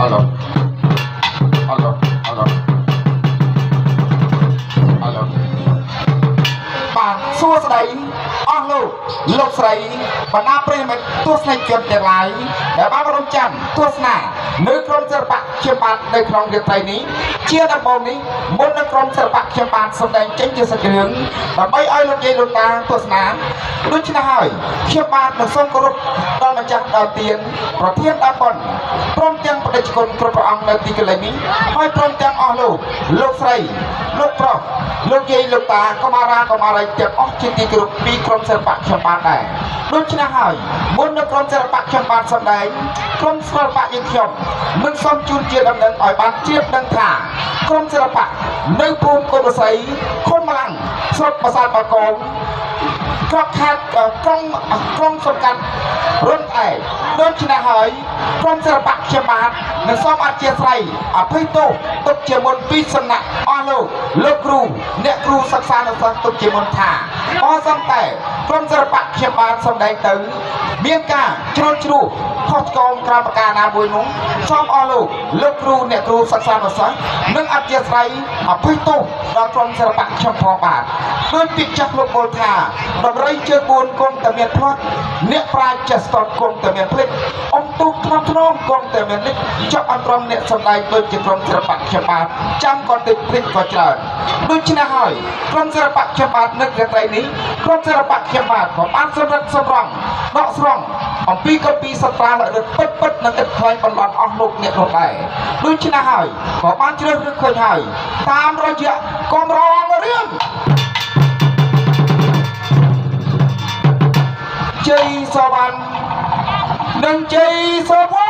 Alo, alo, alo, alo. បាទសួស្តីអស់លោកស្រីបណ្ដាប្រិយមិត្តទស្សនិកជនទាំងឡាយដែលបានរំចាំទស្សនានៅក្រុមសិល្បៈខ្ញុំបាទនៅក្នុងរាត្រីនេះជាដំបូងនេះមុននឹងក្រុមសិល្បៈខ្ញុំបាទសម្ដែងចេញជាសាច់រឿងដើម្បីឲ្យលោកយាយលោកតាទស្សនាដូច្នេះហើយខ្ញុំបាទនឹងសូមគោរពដល់ម្ចាស់ដល់ទានប្រធានដល់ប៉ុនព្រមទាំងបដិជនគ្រប់ព្រះអង្គនៅទីកន្លែងនេះហើយព្រមទាំងអស់លោកស្រីលោកប្រុសលោកយាយលោកតាកុមារាកុមារីទាំងអស់ជាទីគោរពពីក្រុមសិល្បៈខ្ញុំបាទដែរដូច្នេះហើយមុននឹងក្រុមសិល្បៈខ្ញុំបាទសម្ដែងក្រុមសិល្បៈយើងខ្ញុំមិនសូមជូនជាដំណឹងឲ្យបានជ្រាបដឹងថាក្រុមសិល្បៈនៅភូមិកូនប្រស័យខុនម៉ាំងស្រុកប្រាសាទបាគងក្របខេត្តក្រុងសំខាន់រុនឯដូច្នេះហើយក្រុមសិល្បៈខ្ញុំបាទនឹងសូមអធិស្ឋានអភ័យទោសទុកជាមុនពីសំណាក់អស់លោកគ្រូអ្នកគ្រូសិក្សានៅសិស្សទុកជាមុនថាអសំតែក្រុមសិល្បៈខ្ញុំបាទសម្ដែងទៅមានការជ្រុលជ្រួសខុសឆ្គងក្រៅប្រការណាមួយនោះសូមអស់លោកគ្រូអ្នកគ្រូសិក្សានៅសិស្សនិងអធិស្ឋានអភ័យទោសដល់ក្រុមសិល្បៈខ្ញុំផងបាទដោយពាក្យចាស់លោកពលថាដំរីជើង4គង់តែមានផ្លាត់អ្នកប្រាជ្ញចេះស្ទាត់គង់តែមានភ្លេចអំទូកថ្នមគង់តែមានលិចចាប់អន្តរមអ្នកសម្ដែងដូចជាក្រុមសិល្បៈខ្ញុំបាទចាំក៏តិចភ្លេចក៏ច្រើនដូច្នេះហើយក្រុមសិល្បៈខ្ញុំបាទនៅរាត្រីនេះក្រុមសិល្បៈខ្ញុំបាទក៏បានសម្រិតសម្រងដកស្រង់អំពីកពីសត្រាលិតពិតនិងឥតខ្លែងបន្លត់អស់លោកអ្នកនោះដែរដូច្នេះហើយក៏បានជ្រើសរើសឃើញហើយតាមរយៈកំរងរឿងជ័យសវណ្ណនិងជ័យសវណ្ណ